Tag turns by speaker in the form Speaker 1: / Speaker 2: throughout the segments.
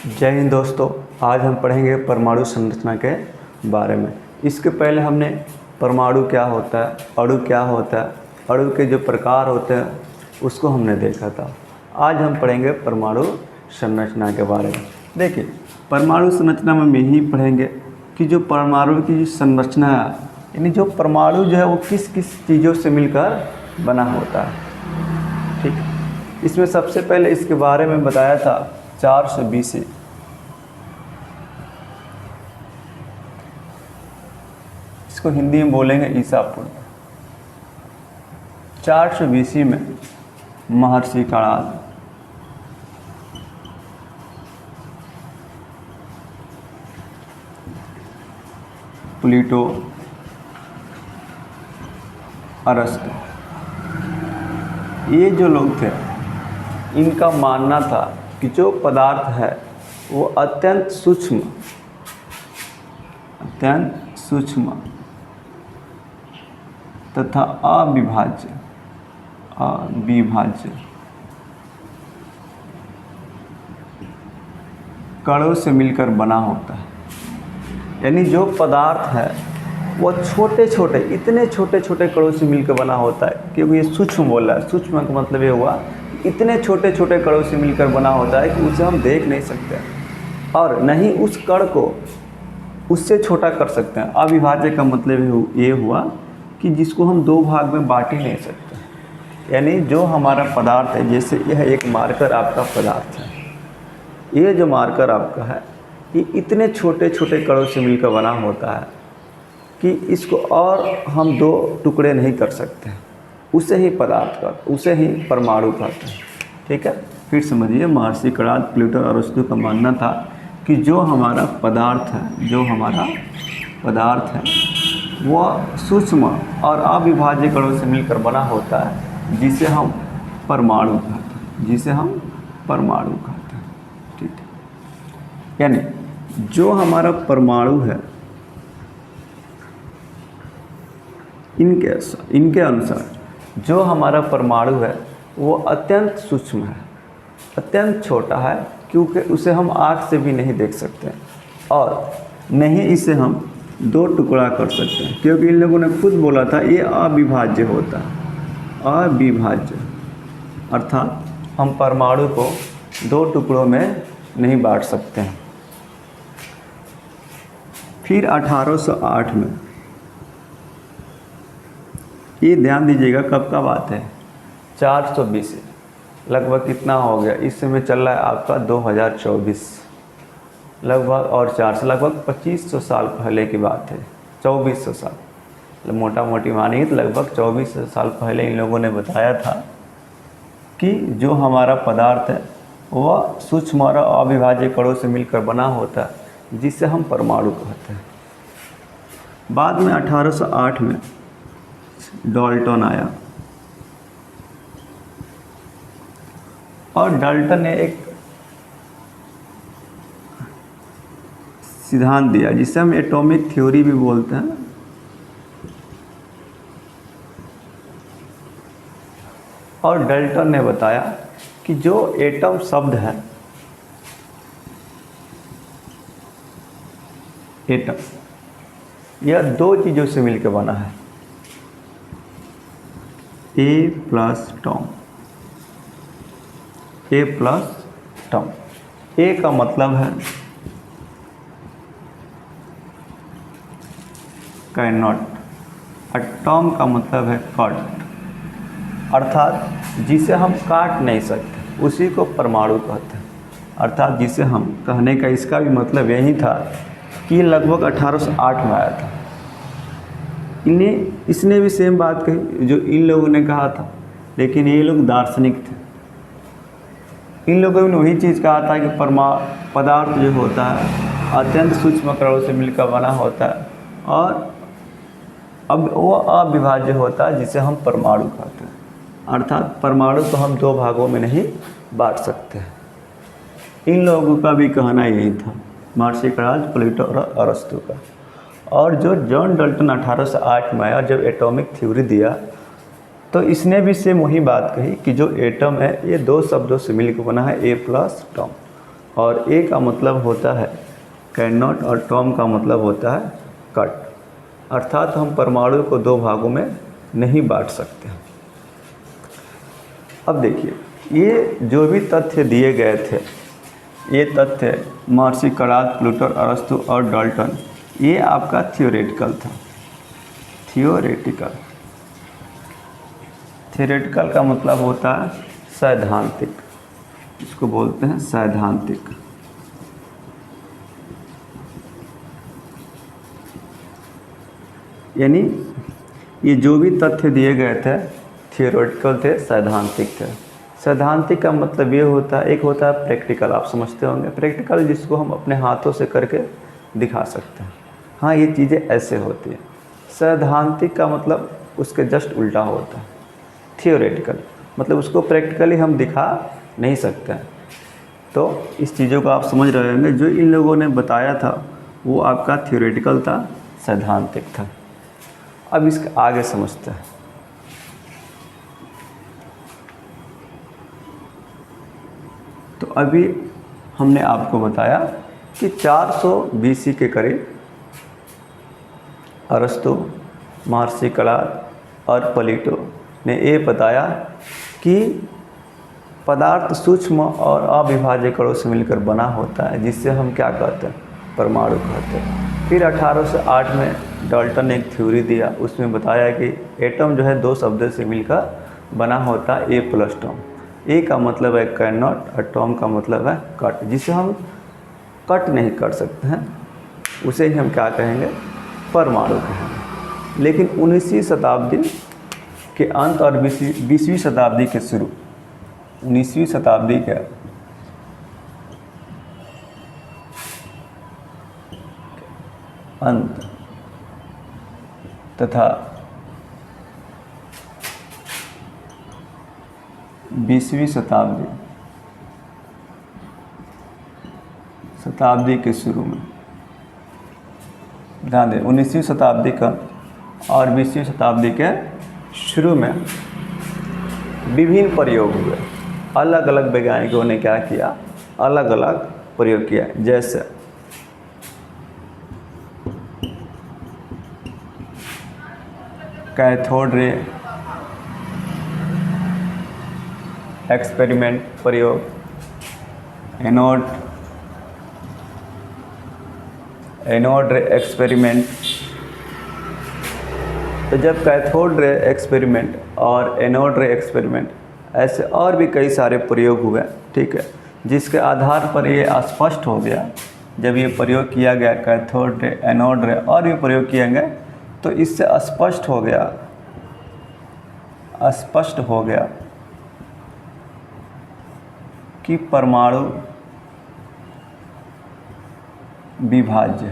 Speaker 1: जय हिंद दोस्तों। आज हम पढ़ेंगे परमाणु संरचना के बारे में। इसके पहले हमने परमाणु क्या होता है, अणु क्या होता है, अणु के जो प्रकार होते हैं उसको हमने देखा था। आज हम पढ़ेंगे परमाणु संरचना के बारे में। देखिए, परमाणु संरचना में हम यही पढ़ेंगे कि जो परमाणु की संरचना है, यानी जो परमाणु जो है वो किस किस चीज़ों से मिलकर बना होता है। ठीक है, इसमें सबसे पहले इसके बारे में बताया था 400 BC। इसको हिंदी में बोलेंगे ईसा पूर्व। 400 BC में महर्षि कणाद, प्लेटो, अरस्तु, ये जो लोग थे इनका मानना था कि जो पदार्थ है वो अत्यंत सूक्ष्म तथा अविभाज्य कणों से मिलकर बना होता है। यानी जो पदार्थ है वो छोटे छोटे, इतने छोटे छोटे कणों से मिलकर बना होता है। क्योंकि ये सूक्ष्म बोल रहा है, सूक्ष्म का मतलब ये हुआ इतने छोटे छोटे कणों से मिलकर बना होता है कि उसे हम देख नहीं सकते और नहीं उस कण को उससे छोटा कर सकते हैं। अविभाज्य का मतलब ये हुआ कि जिसको हम दो भाग में बांट ही नहीं सकते। यानी जो हमारा पदार्थ है, जैसे यह एक मार्कर आपका पदार्थ है, ये जो मार्कर आपका है ये इतने छोटे छोटे कणों से मिलकर बना होता है कि इसको और हम दो टुकड़े नहीं कर सकते। उसे ही पदार्थ कहते, उसे ही परमाणु कहते हैं। ठीक है, फिर समझिए, महर्षि कणाद, प्लेटो और अरस्तु का मानना था कि जो हमारा पदार्थ है वह सूक्ष्म और अविभाज्य कणों से मिलकर बना होता है, जिसे हम परमाणु कहते हैं। ठीक है, यानी जो हमारा परमाणु है इनके अनुसार जो हमारा परमाणु है वो अत्यंत सूक्ष्म है, अत्यंत छोटा है, क्योंकि उसे हम आँख से भी नहीं देख सकते और नहीं इसे हम दो टुकड़ा कर सकते हैं। क्योंकि इन लोगों ने खुद बोला था ये अविभाज्य होता है। अविभाज्य अर्थात हम परमाणु को दो टुकड़ों में नहीं बांट सकते हैं। फिर 1808 में, ये ध्यान दीजिएगा कब का बात है, 400 BC, लगभग कितना हो गया, इस समय चल रहा है आपका 2024, लगभग और 400 लगभग 2500 साल पहले की बात है। 2400 साल, मतलब मोटा मोटी मानिए तो लगभग 2400 साल पहले इन लोगों ने बताया था कि जो हमारा पदार्थ है वह सूक्ष्म और अविभाज्य कणों से मिलकर बना होता है, जिसे हम परमाणु कहते हैं। बाद में 1808 में डाल्टन आया और डाल्टन ने एक सिद्धांत दिया जिसे हम एटॉमिक थ्योरी भी बोलते हैं। और डाल्टन ने बताया कि जो एटम शब्द है, एटम यह दो चीज़ों से मिलकर बना है, A प्लस टॉम। ए का मतलब है कैनॉट, टॉम का मतलब है कट, अर्थात जिसे हम काट नहीं सकते उसी को परमाणु कहते हैं। अर्थात जिसे हम कहने का इसका भी मतलब यही था कि लगभग 1808 में आया था। इसने भी सेम बात कही जो इन लोगों ने कहा था, लेकिन ये लोग दार्शनिक थे। इन लोगों ने वही चीज़ कहा था कि पदार्थ जो होता है अत्यंत सूक्ष्म कणों से मिलकर बना होता है और अब वो अविभाज्य होता है, जिसे हम परमाणु कहते हैं। अर्थात परमाणु को हम दो भागों में नहीं बांट सकते। इन लोगों का भी कहना यही था, महर्षि कणाद, प्लेटो और अरस्तु का। और जो जॉन डाल्टन 1808 में आया, जब एटॉमिक थ्योरी दिया, तो इसने भी सेम वही बात कही कि जो एटम है ये दो शब्दों से मिलकर बना है, ए प्लस टॉम। और ए का मतलब होता है कैन नॉट और टॉम का मतलब होता है कट, अर्थात हम परमाणु को दो भागों में नहीं बांट सकते। अब देखिए, ये जो भी तथ्य दिए गए थे, ये तथ्य महर्षि करात, प्लूटो, अरस्तु और डाल्टन, ये आपका थियोरेटिकल था। थियोरेटिकल का मतलब होता है सैद्धांतिक, इसको बोलते हैं सैद्धांतिक। यानी ये जो भी तथ्य दिए गए थे थियोरेटिकल थे, सैद्धांतिक थे। सैद्धांतिक का मतलब ये होता है, एक होता है प्रैक्टिकल, आप समझते होंगे, प्रैक्टिकल जिसको हम अपने हाथों से करके दिखा सकते हैं, हाँ ये चीज़ें ऐसे होती हैं। सैद्धांतिक का मतलब उसके जस्ट उल्टा होता है। थियोरेटिकल मतलब उसको प्रैक्टिकली हम दिखा नहीं सकते हैं। तो इस चीज़ों को आप समझ रहे होंगे, जो इन लोगों ने बताया था वो आपका थियोरेटिकल था, सैद्धांतिक था। अब इसके आगे समझते हैं। तो अभी हमने आपको बताया कि 400 BC के करीब अरस्तु, महर्षि करात और प्लेटो ने ये बताया कि पदार्थ सूक्ष्म और अविभाज्य कणों से मिलकर बना होता है, जिससे हम क्या कहते हैं, परमाणु कहते हैं। फिर 1808 में डाल्टन ने एक थ्योरी दिया, उसमें बताया कि एटम जो है दो शब्दों से मिलकर बना होता है, ए प्लस टॉम। ए का मतलब है कैन नॉट और टॉम का मतलब है कट, जिसे हम कट नहीं कर सकते हैं, उसे ही हम क्या कहेंगे, परमाणु कहेंगे। लेकिन 19वीं शताब्दी के अंत और 20वीं शताब्दी के शुरू, 19वीं शताब्दी के अंत तथा 20वीं शताब्दी के शुरू में, ध्यान दें, 19वीं शताब्दी का और 20वीं शताब्दी के शुरू में विभिन्न प्रयोग हुए। अलग अलग वैज्ञानिकों ने क्या किया, अलग अलग प्रयोग किया। जैसे कैथोड रे एक्सपेरिमेंट प्रयोग, एनोड रे एक्सपेरिमेंट। तो जब कैथोड रे एक्सपेरिमेंट और एनोड रे एक्सपेरिमेंट, ऐसे और भी कई सारे प्रयोग हुए, ठीक है, जिसके आधार पर ये स्पष्ट हो गया, जब ये प्रयोग किया गया कैथोड रे, एनोड रे और भी प्रयोग किए गए, तो इससे स्पष्ट हो गया कि परमाणु विभाज्य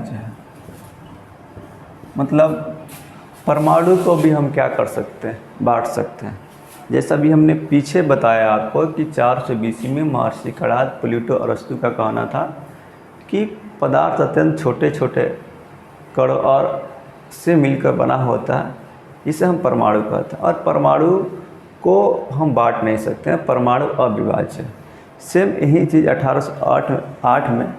Speaker 1: है, मतलब परमाणु को भी हम क्या कर सकते हैं, बांट सकते हैं। जैसा भी हमने पीछे बताया आपको कि 400 BC में महर्षि करात, प्लूटो, अरस्तु का कहना था कि पदार्थ अत्यंत छोटे छोटे कणों और से मिलकर बना होता है, इसे हम परमाणु कहते हैं। और परमाणु को हम बांट नहीं सकते हैं, परमाणु अविभाज्य है। सेम यही चीज़ 1808 में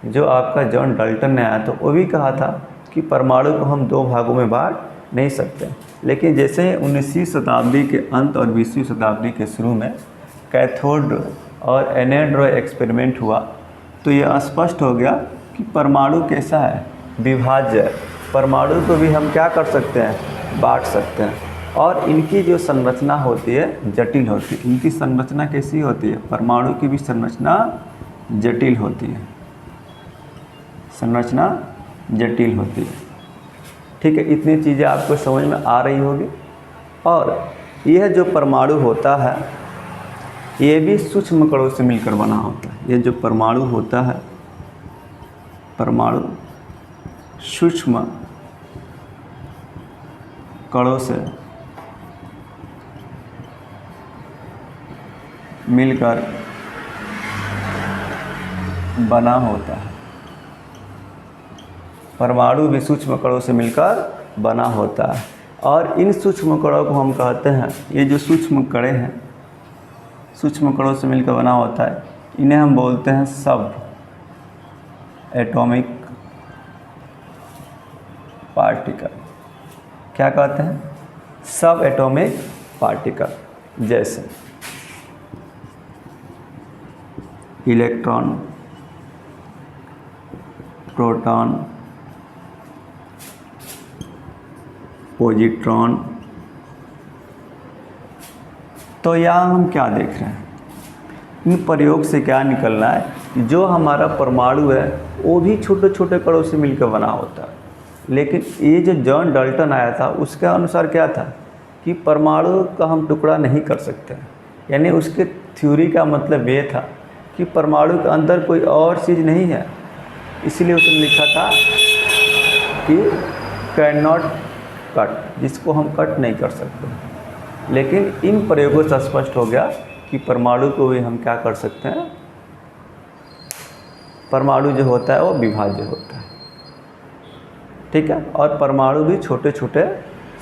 Speaker 1: जो आपका जॉन डाल्टन ने आया, तो वो भी कहा था कि परमाणु को हम दो भागों में बांट नहीं सकते। लेकिन जैसे 19वीं शताब्दी के अंत और 20वीं शताब्दी के शुरू में कैथोड और एनोड रे एक्सपेरिमेंट हुआ, तो ये स्पष्ट हो गया कि परमाणु कैसा है, विभाज्य है। परमाणु को भी हम क्या कर सकते हैं, बांट सकते हैं। और इनकी जो संरचना होती है जटिल होती है। इनकी संरचना कैसी होती है, परमाणु की भी संरचना जटिल होती है, संरचना जटिल होती है, ठीक है। इतनी चीज़ें आपको समझ में आ रही होगी। और यह जो परमाणु होता है, ये भी सूक्ष्म कणों से मिलकर बना होता है। ये जो परमाणु होता है, परमाणु सूक्ष्म कणों से मिलकर बना होता है। परमाणु भी सूक्ष्म कणों से मिलकर बना होता है। और इन सूक्ष्म कणों को हम कहते हैं, ये जो सूक्ष्म कणें हैं, सूक्ष्म कणों से मिलकर बना होता है, इन्हें हम बोलते हैं सब एटॉमिक पार्टिकल। क्या कहते हैं? सब एटॉमिक पार्टिकल। जैसे इलेक्ट्रॉन, प्रोटॉन, पॉजिट्रॉन। तो यहाँ हम क्या देख रहे हैं? इन प्रयोग से क्या निकलना है कि जो हमारा परमाणु है वो भी छोटे छोटे कणों से मिलकर बना होता है। लेकिन ये जो जॉन डाल्टन आया था उसके अनुसार क्या था कि परमाणु का हम टुकड़ा नहीं कर सकते। यानी उसके थ्योरी का मतलब ये था कि परमाणु के अंदर कोई और चीज़ नहीं है, इसलिए उसने लिखा था कि कैन नॉट कट, जिसको हम कट नहीं कर सकते। लेकिन इन प्रयोगों से स्पष्ट हो गया कि परमाणु को भी हम क्या कर सकते हैं, परमाणु जो होता है वो विभाज्य होता है, ठीक है। और परमाणु भी छोटे छोटे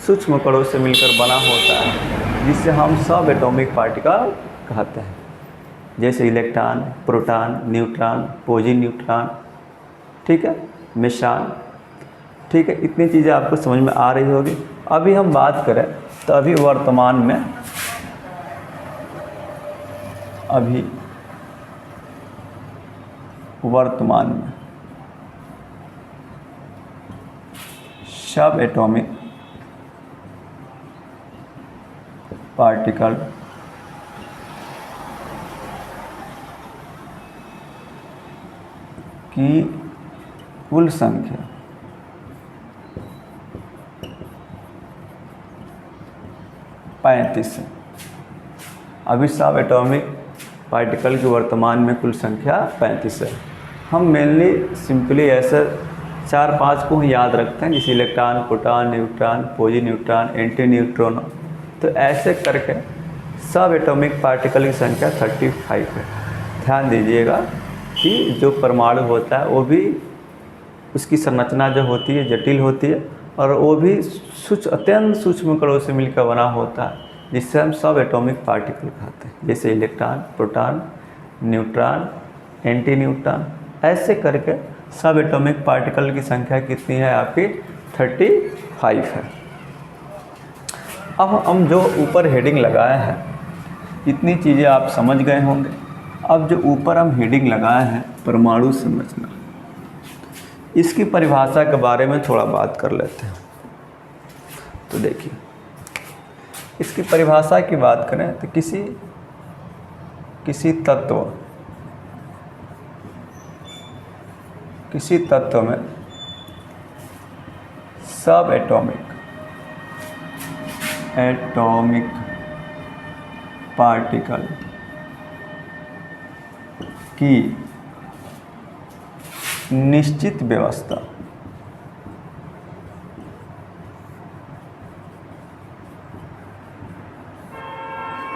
Speaker 1: सूक्ष्म कणों से मिलकर बना होता है, जिससे हम सब एटॉमिक पार्टिकल कहते हैं। जैसे electron, proton, neutron, positive neutron, ठीक है, मेसान, ठीक है। इतनी चीज़ें आपको समझ में आ रही होगी। अभी हम बात करें तो अभी वर्तमान में सब एटॉमिक पार्टिकल की कुल संख्या 35 है। अभी सब एटॉमिक पार्टिकल की वर्तमान में कुल संख्या 35 है। हम मेनली सिंपली ऐसे 4-5 को ही याद रखते हैं, जैसे electron, proton, neutron, positive neutron, anti neutron. तो ऐसे करके सब एटॉमिक पार्टिकल की संख्या 35 है। ध्यान दीजिएगा कि जो परमाणु होता है वो भी, उसकी संरचना जो होती है जटिल होती है, और वो भी अत्यंत सूक्ष्म कणों से मिलकर बना होता है, जिससे हम सब एटॉमिक पार्टिकल कहते हैं। जैसे electron, proton, neutron, anti neutron. ऐसे करके सब एटॉमिक पार्टिकल की संख्या कितनी है आपकी? 35 है। अब हम जो ऊपर हेडिंग लगाए हैं, इतनी चीज़ें आप समझ गए होंगे। अब जो ऊपर हम हेडिंग लगाए हैं परमाणु संरचना, इसकी परिभाषा के बारे में थोड़ा बात कर लेते हैं। तो देखिए, इसकी परिभाषा की बात करें तो किसी तत्व में सब एटॉमिक पार्टिकल की निश्चित व्यवस्था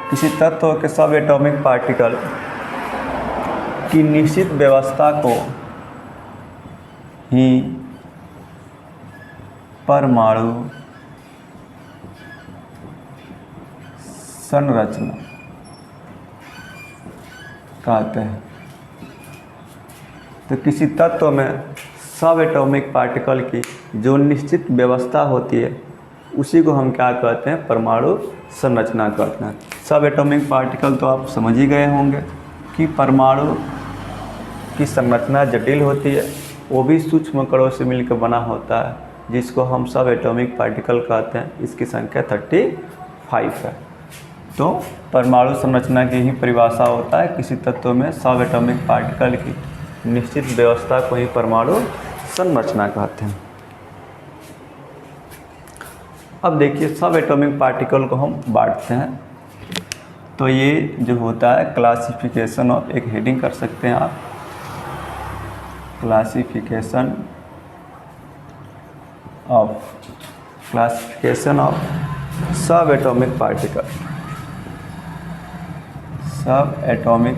Speaker 1: किसी तत्व के सब एटॉमिक पार्टिकल की निश्चित व्यवस्था को ही परमाणु संरचना कहते हैं। तो किसी तत्व में सब एटॉमिक पार्टिकल की जो निश्चित व्यवस्था होती है उसी को हम क्या कहते हैं? परमाणु संरचना कहते हैं। सब एटॉमिक पार्टिकल तो आप समझ ही गए होंगे कि परमाणु की संरचना जटिल होती है, वो भी सूक्ष्म कणों से मिलकर बना होता है, जिसको हम सब एटॉमिक पार्टिकल कहते हैं। इसकी संख्या 35 है। तो परमाणु संरचना की ही परिभाषा होता है किसी तत्व में सब एटॉमिक पार्टिकल की निश्चित व्यवस्था को ही परमाणु संरचना कहते हैं। अब देखिए, सब एटॉमिक पार्टिकल को हम बांटते हैं। तो ये जो होता है क्लासिफिकेशन ऑफ, एक हेडिंग कर सकते हैं आप, क्लासिफिकेशन ऑफ सब एटॉमिक पार्टिकल। सब एटॉमिक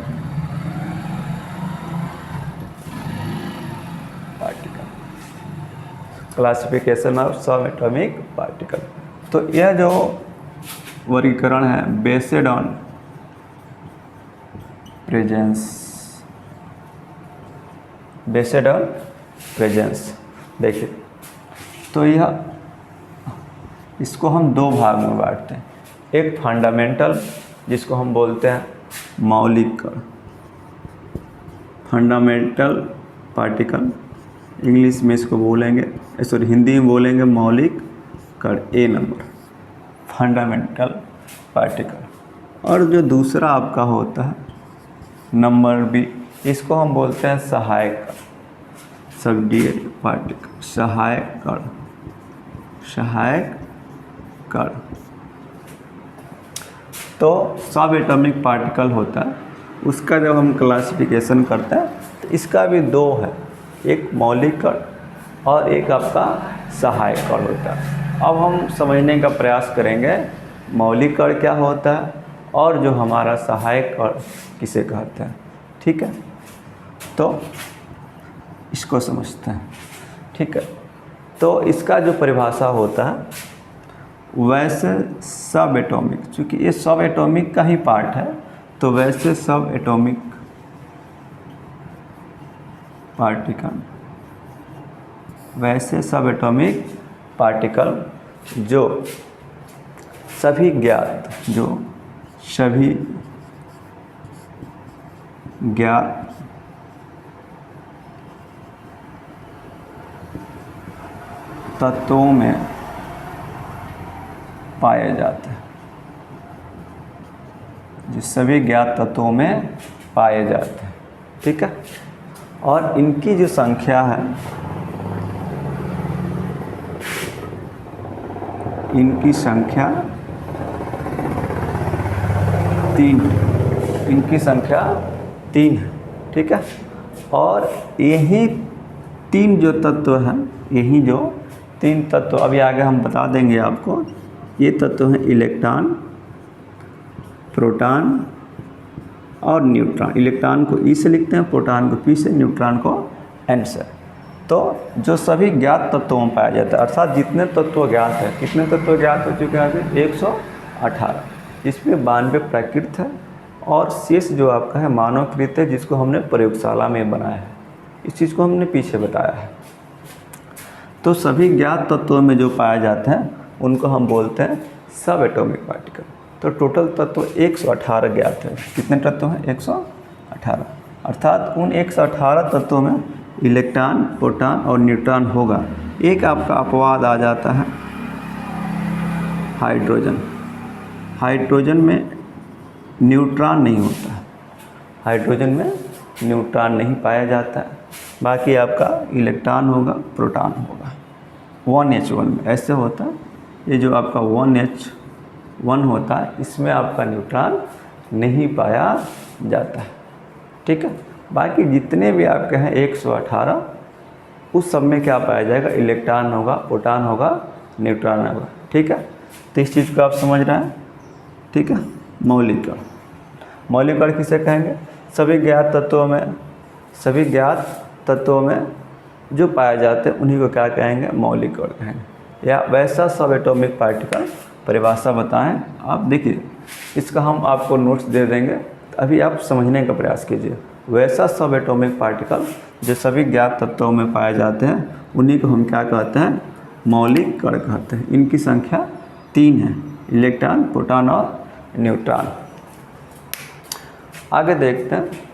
Speaker 1: पार्टिकल, क्लासिफिकेशन ऑफ सब एटॉमिक पार्टिकल। तो यह जो वर्गीकरण है based on presence, based on presence. देखिए, तो यह इसको हम दो भाग में बांटते हैं। एक फंडामेंटल, जिसको हम बोलते हैं मौलिक कण, फंडामेंटल पार्टिकल, इंग्लिश में इसको बोलेंगे, सॉरी हिंदी में बोलेंगे मौलिक कण, ए नंबर फंडामेंटल पार्टिकल। और जो दूसरा आपका होता है नंबर बी, इसको हम बोलते हैं सहायक कण, सब्सिडियरी पार्टिकल, सहायक कण, सहायक कण। तो सब एटॉमिक पार्टिकल होता है, उसका जब हम क्लासिफिकेशन करते हैं तो इसका भी दो है, एक मौलिक कण और एक आपका सहायक कण होता है। अब हम समझने का प्रयास करेंगे मौलिक कण क्या होता है और जो हमारा सहायक कण किसे कहते हैं। ठीक है, तो इसको समझते हैं। ठीक है, तो इसका जो परिभाषा होता है, वैसे सब एटॉमिक, चूँकि ये सब एटॉमिक का ही पार्ट है, तो वैसे सब एटॉमिक पार्टिकल, वैसे सब एटॉमिक पार्टिकल जो सभी ज्ञात, जो सभी ज्ञात तत्वों में पाए जाते हैं, जो सभी ज्ञात तत्वों में पाए जाते हैं। ठीक है, और इनकी जो संख्या है, इनकी संख्या 3, इनकी संख्या 3 है। ठीक है, और यही 3 जो तत्व हैं, यही जो 3 तत्व अभी आगे हम बता देंगे आपको, ये तत्व हैं इलेक्ट्रॉन, प्रोटॉन और न्यूट्रॉन। इलेक्ट्रॉन को ई से लिखते हैं, प्रोटॉन को पी से, न्यूट्रॉन को एन से। तो जो सभी ज्ञात तत्वों में पाया जाता है, अर्थात जितने तत्व ज्ञात है, कितने तत्व ज्ञात हो चुके हैं अभी 118, इसमें 92 प्राकृत है और शेष जो आपका है मानवकृत है, जिसको हमने प्रयोगशाला में बनाया है। इस चीज़ को हमने पीछे बताया है। तो सभी ज्ञात तत्वों में जो पाए जाते हैं उनको हम बोलते हैं सब एटॉमिक पार्टिकल। तो टोटल तत्व 118 ज्ञात है। कितने तत्व हैं? 118। अर्थात उन 118 तत्वों में इलेक्ट्रॉन, प्रोटॉन और न्यूट्रॉन होगा। एक आपका अपवाद आ जाता है हाइड्रोजन। हाइड्रोजन में न्यूट्रॉन नहीं होता है, हाइड्रोजन में न्यूट्रॉन नहीं पाया जाता है। बाकी आपका इलेक्ट्रॉन होगा, प्रोटॉन होगा। 1H1 में ऐसे होता है। ये जो आपका 1H1 होता है, इसमें आपका न्यूट्रॉन नहीं पाया जाता है। ठीक है, बाकी जितने भी आपके हैं 118, उस सब में क्या पाया जाएगा? इलेक्ट्रॉन होगा, प्रोटॉन होगा, न्यूट्रॉन होगा। ठीक है, तो इस चीज़ को आप समझ रहे हैं। ठीक है, मौलिक कण। मौलिक कण किसे कहेंगे? सभी ज्ञात तत्वों में जो पाए जाते हैं उन्हीं को क्या कहेंगे? मौलिक कण कहेंगे। या वैसा सब एटॉमिक पार्टिकल, परिभाषा बताएं आप। देखिए, इसका हम आपको नोट्स दे देंगे, अभी आप समझने का प्रयास कीजिए। वैसा सब एटॉमिक पार्टिकल जो सभी ज्ञात तत्वों में पाए जाते हैं, उन्हीं को हम क्या कहते हैं? मौलिक कण कहते हैं। इनकी संख्या 3 है, इलेक्ट्रॉन, प्रोटॉन और न्यूट्रॉन। आगे देखते हैं।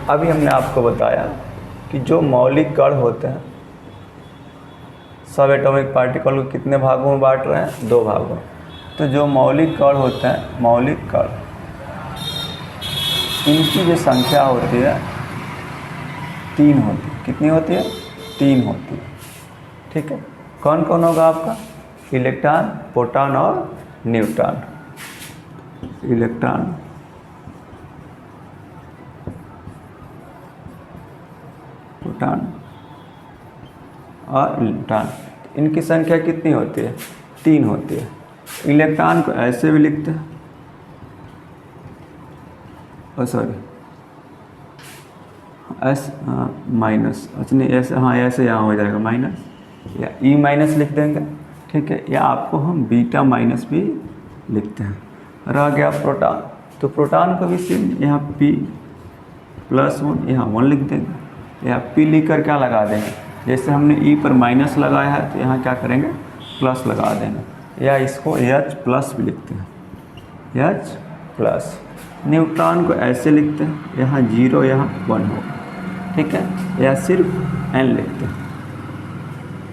Speaker 1: अभी हमने आपको बताया कि जो मौलिक कण होते हैं, सब एटॉमिक पार्टिकल को कितने भागों में बांट रहे हैं? 2 भागों में। तो जो मौलिक कण होते हैं, मौलिक कण, इनकी जो संख्या होती है 3 होती है। कितनी होती है? 3 होती है। ठीक है, कौन कौन होगा आपका? इलेक्ट्रॉन, प्रोटॉन और न्यूट्रॉन। इलेक्ट्रॉन, प्रोटॉन और न्यूट्रॉन। इनकी संख्या कितनी होती है? 3 होती है। इलेक्ट्रॉन को ऐसे भी लिखते हैं, एस माइनस, अच्छा नहीं ऐसे, हाँ ऐसे यहाँ हो जाएगा माइनस, या ई माइनस लिख देंगे, ठीक है, या आपको हम बीटा माइनस भी लिखते हैं। रह गया प्रोटॉन, तो प्रोटॉन को भी सेम यहाँ P +1 यहाँ 1 लिख देंगे, या P लिख कर क्या लगा देंगे, जैसे हमने E पर माइनस लगाया है तो यहाँ क्या करेंगे प्लस लगा देंगे, या इसको H+ भी लिखते हैं, H+। न्यूट्रॉन को ऐसे लिखते हैं, यहाँ 0 यहाँ 1 होगा, ठीक है, या सिर्फ N लिखते हैं।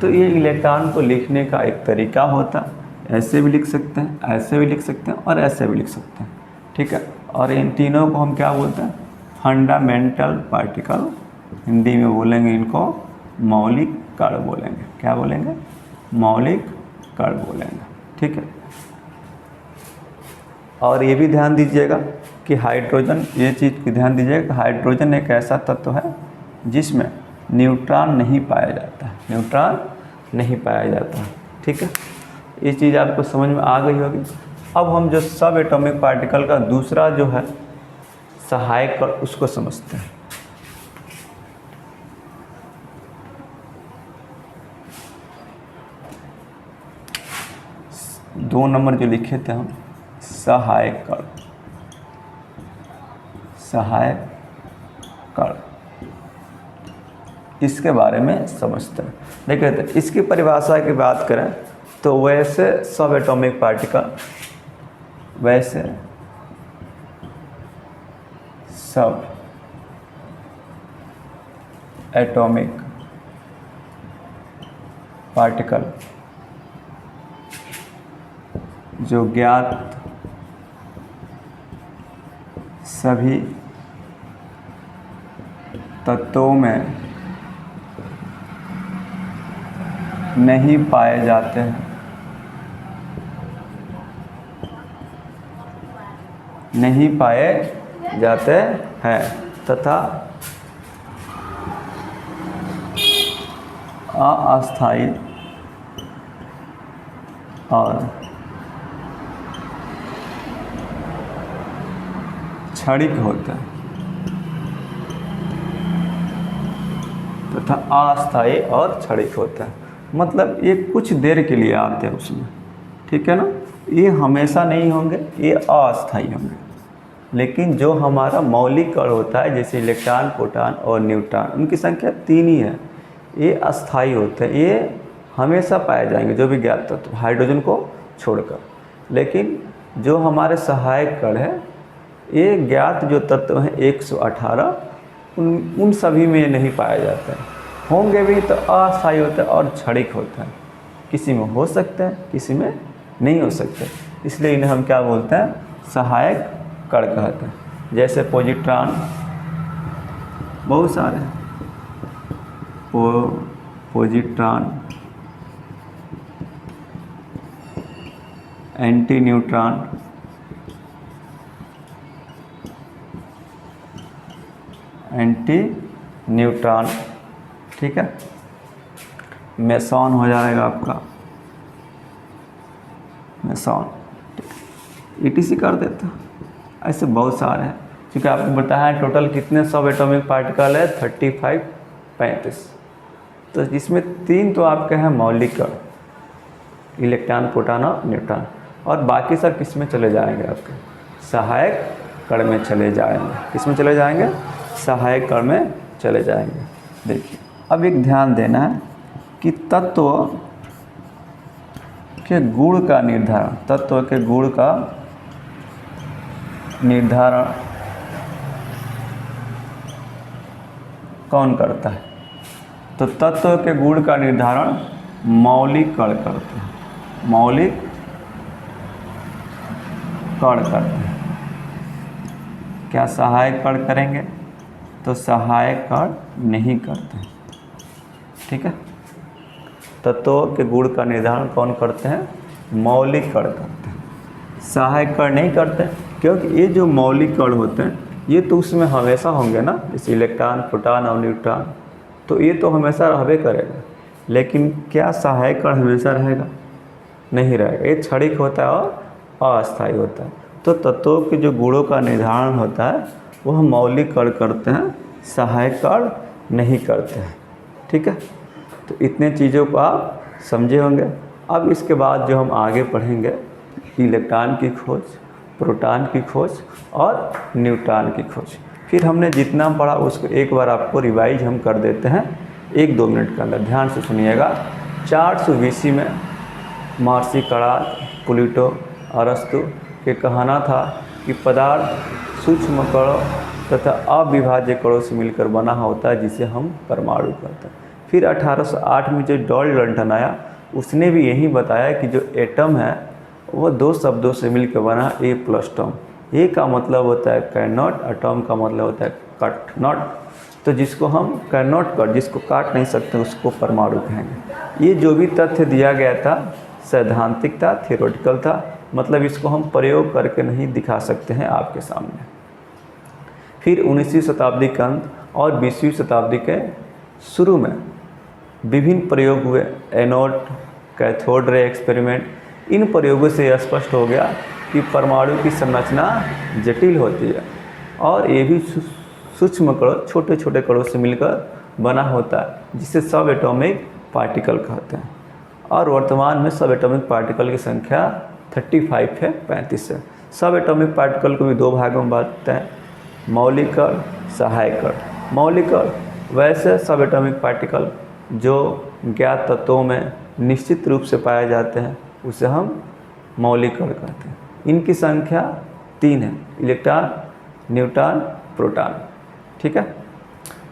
Speaker 1: तो ये इलेक्ट्रॉन को लिखने का एक तरीका होता है, ऐसे भी लिख सकते हैं, ऐसे भी लिख सकते हैं और ऐसे भी लिख सकते हैं, ठीक है। और इन तीनों को हम क्या बोलते हैं, फंडामेंटल पार्टिकल, हिंदी में बोलेंगे इनको मौलिक कण बोलेंगे, क्या बोलेंगे, मौलिक कण बोलेंगे, ठीक है। और ये भी ध्यान दीजिएगा कि हाइड्रोजन, ये चीज़ की ध्यान दीजिएगा कि हाइड्रोजन एक ऐसा तत्व है जिसमें न्यूट्रॉन नहीं पाया जाता है, न्यूट्रॉन नहीं पाया जाता है, ठीक है। ये चीज़ आपको समझ में आ गई होगी। अब हम जो सब एटॉमिक पार्टिकल का दूसरा जो है सहायक कण उसको समझते हैं। दो नंबर जो लिखे थे हम, सहायक कण, सहायक कण, इसके बारे में समझते हैं। देखिए तो इसकी परिभाषा की बात करें तो वैसे सब एटॉमिक पार्टिकल, वैसे सब एटॉमिक पार्टिकल जो ज्ञात सभी तत्वों में नहीं पाए जाते हैं, नहीं पाए जाते हैं तथा अस्थायी और क्षणिक होता है, तथा अस्थायी और क्षणिक होता है। मतलब ये कुछ देर के लिए आते हैं उसमें, ठीक है ना, ये हमेशा नहीं होंगे, ये अस्थायी होंगे। लेकिन जो हमारा मौलिक कण होता है जैसे इलेक्ट्रॉन, प्रोटॉन और न्यूट्रॉन, उनकी संख्या 3 ही है, ये अस्थायी होते हैं, ये हमेशा पाए जाएंगे जो भी ज्ञात तत्व हाइड्रोजन को छोड़कर। लेकिन जो हमारे सहायक कण है, ये ज्ञात जो तत्व हैं 118, उन सभी में नहीं पाया जाता है। होंगे भी तो अस्थायी होता है और क्षणिक होता है, किसी में हो सकते हैं, किसी में नहीं हो सकते, इसलिए इन्हें हम क्या बोलते हैं, सहायक कण कहते हैं। जैसे पॉजिट्रॉन, बहुत सारे positron, anti neutron, anti neutron, ठीक है। मेसॉन हो जाएगा आपका, मेसॉन, ETC कर देता। ऐसे बहुत सारे हैं, क्योंकि आपको बताया टोटल कितने सब एटॉमिक पार्टिकल है, 35 तो जिसमें 3 तो आपके हैं मौलिक कण, इलेक्ट्रॉन, प्रोटॉन और न्यूट्रॉन, और बाकी सब किस में चले जाएंगे, आपके सहायक कण में चले जाएंगे। किस में चले जाएंगे, सहायक कण में चले जाएंगे। देखिए अब एक ध्यान देना है कि तत्व के गुण का निर्धारण, तत्व के गुण का निर्धारण कौन करता है, तो तत्व के गुण का निर्धारण मौलिक कण करते हैं, मौलिक कण करते हैं। क्या सहायक कण करेंगे, तो सहायक कण नहीं करते, ठीक है। तत्वों के गुण का निर्धारण कौन करते हैं, मौलिक कण करते हैं, सहायक कण नहीं करते, क्योंकि ये जो मौलिक कण होते हैं ये तो उसमें हमेशा होंगे ना, जैसे इलेक्ट्रॉन, प्रोटॉन और न्यूट्रॉन, तो ये तो हमेशा रहबे करेगा। लेकिन क्या सहायक कण हमेशा रहेगा, नहीं रहेगा, ये क्षणिक होता है और अस्थायी होता है। तो तत्वों के जो गुणों का निर्धारण होता है वह मौलिक कण करते हैं, सहायक कण नहीं करते हैं। ठीक है, तो इतने चीज़ों को आप समझे होंगे। अब इसके बाद जो हम आगे पढ़ेंगे, इलेक्ट्रॉन की खोज, प्रोटॉन की खोज और न्यूट्रॉन की खोज। फिर हमने जितना पढ़ा उसको एक बार आपको रिवाइज हम कर देते हैं 1-2 मिनट के अंदर। ध्यान से सुनिएगा। 400 BC में महर्षि कणाद, प्लूटो, अरस्तु के कहना था कि पदार्थ सूक्ष्म कणों तथा अविभाज्य कणों से मिलकर बना होता है, जिसे हम परमाणु कहते हैं। फिर 1808 में जो डॉल्टन आया, उसने भी यही बताया कि जो एटम है वो 2 शब्दों से मिलकर बना, ए प्लस टम। ए का मतलब होता है कैन नॉट, अटम का मतलब होता है कट नॉट। तो जिसको हम कैन नॉट कट, जिसको काट नहीं सकते, उसको परमाणु कहेंगे। ये जो भी तथ्य दिया गया था सैद्धांतिक था, थियोरेटिकल था, मतलब इसको हम प्रयोग करके नहीं दिखा सकते हैं आपके सामने। फिर 19वीं शताब्दी के अंत और 20वीं शताब्दी के शुरू में विभिन्न प्रयोग हुए, एनोड, कैथोड रे एक्सपेरिमेंट। इन प्रयोगों से यह स्पष्ट हो गया कि परमाणु की संरचना जटिल होती है और ये भी सूक्ष्म कणों, छोटे छोटे कणों से मिलकर बना होता है, जिसे सब एटॉमिक पार्टिकल कहते हैं। और वर्तमान में सब एटॉमिक पार्टिकल की संख्या 35 है, 35 है। सब एटॉमिक पार्टिकल को भी 2 भागों में बांटते हैं, मौलिक कण, सहायक कण। मौलिक कण वैसे सब एटॉमिक पार्टिकल जो ज्ञात तत्वों में निश्चित रूप से पाए जाते हैं, उसे हम मौलिक कण कहते हैं। इनकी संख्या 3 है, इलेक्ट्रॉन, न्यूट्रॉन, प्रोटॉन। ठीक है,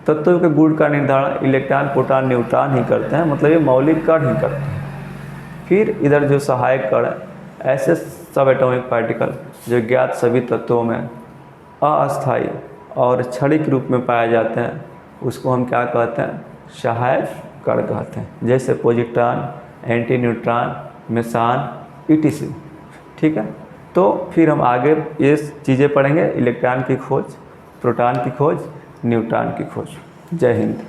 Speaker 1: तत्वों के गुण का निर्धारण इलेक्ट्रॉन, प्रोटॉन, न्यूट्रॉन ही करते हैं, मतलब ये मौलिक कण ही करते हैं। फिर इधर जो सहायक कण है, ऐसे सब एटॉमिक पार्टिकल जो ज्ञात सभी तत्वों में अस्थायी और क्षणिक रूप में पाए जाते हैं, उसको हम क्या कहते हैं, सहायक कण कहते हैं। जैसे positron, anti neutron, Mason, etc। ठीक है, तो फिर हम आगे ये चीज़ें पढ़ेंगे, इलेक्ट्रॉन की खोज, प्रोटॉन की खोज, न्यूट्रॉन की खोज। जय हिंद।